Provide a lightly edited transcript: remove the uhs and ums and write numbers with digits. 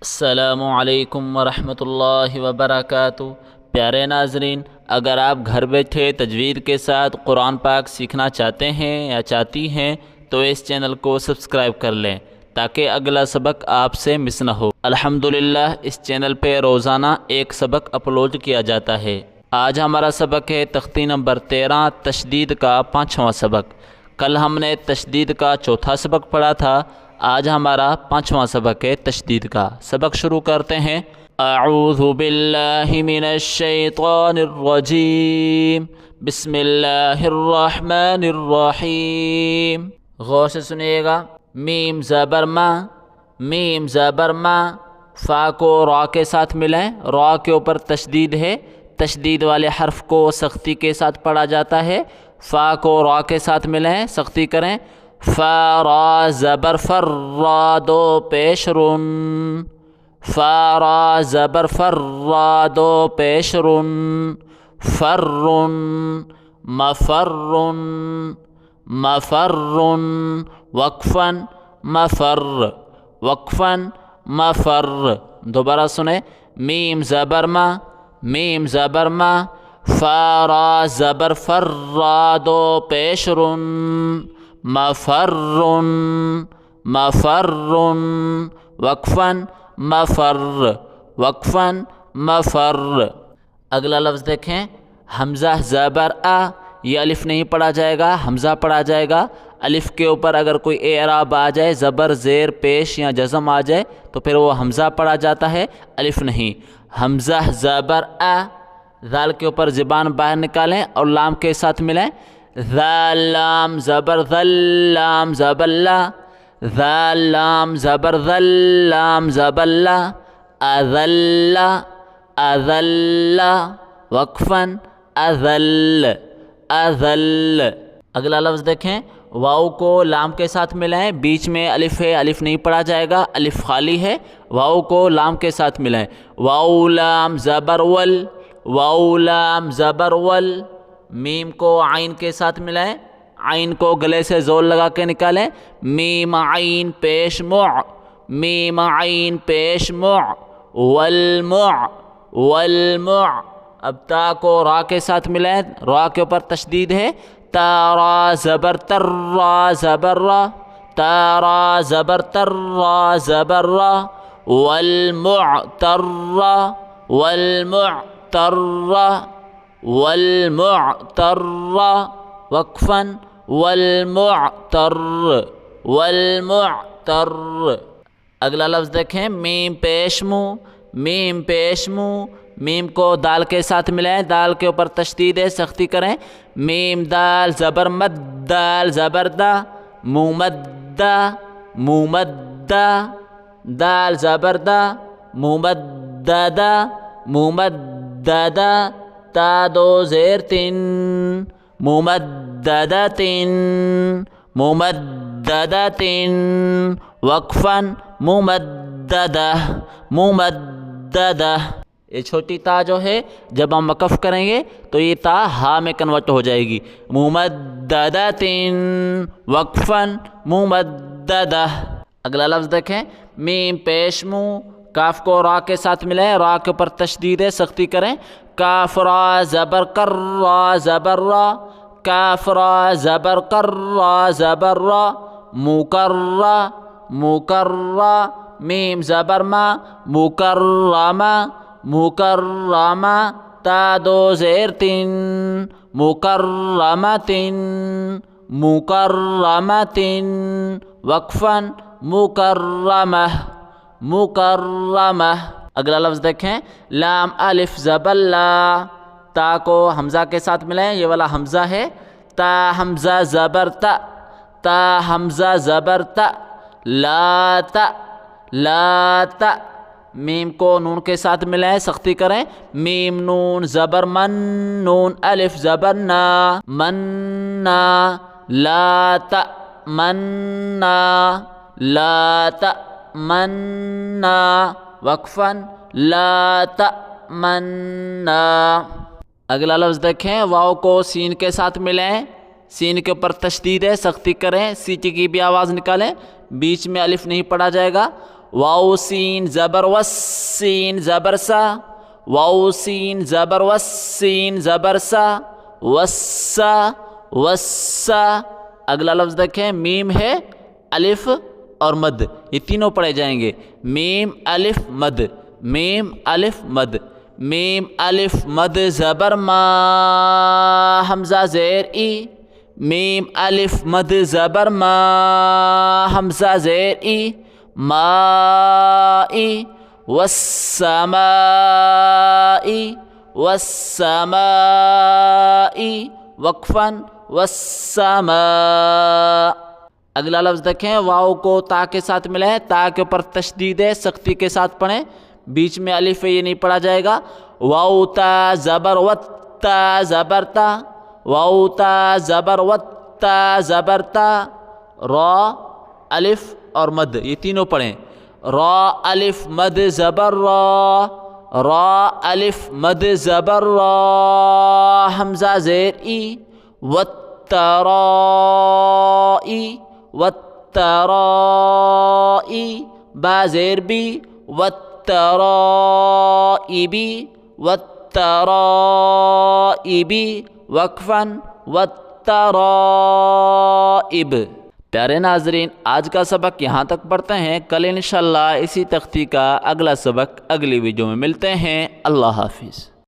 السلام علیکم ورحمۃ اللہ وبرکاتہ۔ پیارے ناظرین، اگر آپ گھر بیٹھے تجوید کے ساتھ قرآن پاک سیکھنا چاہتے ہیں یا چاہتی ہیں تو اس چینل کو سبسکرائب کر لیں تاکہ اگلا سبق آپ سے مس نہ ہو۔ الحمدللہ اس چینل پہ روزانہ ایک سبق اپلوڈ کیا جاتا ہے۔ آج ہمارا سبق ہے تختی نمبر 13 تشدید کا 5واں سبق۔ کل ہم نے تشدید کا چوتھا سبق پڑھا تھا، آج ہمارا 5واں سبق ہے تشدید کا۔ سبق شروع کرتے ہیں۔ اعوذ باللہ من الشیطان الرجیم، بسم اللہ الرحمن الرحیم۔ غور سے سنیے گا۔ میم زبر ما، میم زبر ما، فا کو را کے ساتھ ملائیں، را کے اوپر تشدید ہے، تشدید والے حرف کو سختی کے ساتھ پڑھا جاتا ہے۔ فا کو را کے ساتھ ملائیں، سختی کریں۔ فا را زبر فر، را دو پیش رن، فا را زبر فر، را دو پیش رن، فرن، مفرن، مفرن، وقفن، مفر، وقفن، مفر۔ دوبارہ سنیں۔ میم زبر ما، میم زبر ما، فا را زبر فر، را دو پیش رن، مفرن، مفرن، وقفن، مفر، وقفن، مفر۔ اگلا لفظ دیکھیں۔ حمزہ زبر آ، یہ الف نہیں پڑھا جائے گا، حمزہ پڑھا جائے گا۔ الف کے اوپر اگر کوئی اعراب آ جائے، زبر زیر پیش یا جزم آ جائے تو پھر وہ حمزہ پڑھا جاتا ہے، الف نہیں۔ حمزہ زبر آ، ذال کے اوپر زبان باہر نکالیں اور لام کے ساتھ ملائیں۔ ذال لام زبر ذل، لام زبر لا، ذال لام زبر ذل، لام زبر لا، اذل، اذل، وقفن، اذل، اذل۔ اگلا لفظ دیکھیں۔ واؤ کو لام کے ساتھ ملائیں، بیچ میں الف ہے، الف نہیں پڑھا جائے گا، الف خالی ہے۔ واؤ کو لام کے ساتھ ملائیں۔ واؤ لام زبر ول، واؤ لام زبر ول۔ میم کو عین کے ساتھ ملائیں، عین کو گلے سے زور لگا کے نکالیں۔ میم عین پیش مع، میم عین پیش مع، والمع، والمع۔ اب تا کو را کے ساتھ ملائیں، را کے اوپر تشدید ہے۔ تا را زبر تر، را زبر را، تا را زبر تر، را زبر را، والمعتر، والمعتر، والمعتر، وقفن، والمعتر، والمعتر۔ اگلا لفظ دیکھیں۔ میم پیش مو، میم پیش مو، میم کو دال کے ساتھ ملائیں، دال کے اوپر تشدید ہے، سختی کریں۔ میم دال زبر مد، دال زبر دا، ممدہ، ممدہ، دال زبر دا، ممددہ، ممددہ، تا دو زیر تن، ممددتن، ممددتن، وقفن، ممددہ، ممددہ۔ یہ چھوٹی تا جو ہے جب ہم وقف کریں گے تو یہ تا ہا میں کنورٹ ہو جائے گی۔ ممددتن، وقفن، ممددہ۔ اگلا لفظ دیکھیں۔ میم پیش مو، کاف کو را کے ساتھ ملائیں، را کے اوپر تشدید ہے، سختی کریں۔ کاف را زبر کر، را زبر را، کاف را زبر کر، را زبر را، مکرہ، مکرہ۔ میم زبر ما، مکرمہ، مکرمہ، تا دو زیر تن، مکرمتن، مکرمتن، وقفن، مکرمہ، مکرمہ۔ اگلا لفظ دیکھیں۔ لام الف زبر لا، تا کو حمزہ کے ساتھ ملائیں، یہ والا حمزہ ہے۔ تا حمزہ زبر تا، تا حمزہ زبر تا، لا تا، لا تا۔ میم کو نون کے ساتھ ملائیں، سختی کریں۔ میم نون زبر من، نون الف زبر نا، مننا، لا تا مننا، لا تا مننا، وقفن، لا تأمنا۔ اگلا لفظ دیکھیں۔ واؤ کو سین کے ساتھ ملائیں، سین کے اوپر تشدید ہے، سختی کریں، سیٹی کی بھی آواز نکالیں، بیچ میں الف نہیں پڑھا جائے گا۔ واو سین زبر وس سین زبر سا واو سین زبر وس سین زبر سا وسا وسا. اگلا لفظ دیکھیں میم ہے الف اور مد یہ تینوں پڑھے جائیں گے. میم الف مد میم الف مد میم الف مد زبر ما حمزہ زیر ای میم الف مد زبر ما حمزہ زیر ای مائی والسمائی والسمائی وقفاً والسماء. اگلا لفظ دیکھیں واؤ کو تا کے ساتھ ملا ہے تا کے اوپر تشدید ہے سختی کے ساتھ پڑھیں بیچ میں الف ہے یہ نہیں پڑھا جائے گا. واؤ تا زبر وت تا زبر تا واؤ تا زبر وت تا زبر تا را الف اور مد یہ تینوں پڑھیں. را الف مد زبر را الف مد زبر را حمزہ زیر ای والترائی والترائی با زیر بی والترائبی والترائبی وقفاً والترائب. پیارے ناظرین آج کا سبق یہاں تک پڑھتے ہیں. کل انشاءاللہ اسی تختی کا اگلا سبق اگلی ویڈیو میں ملتے ہیں. اللہ حافظ.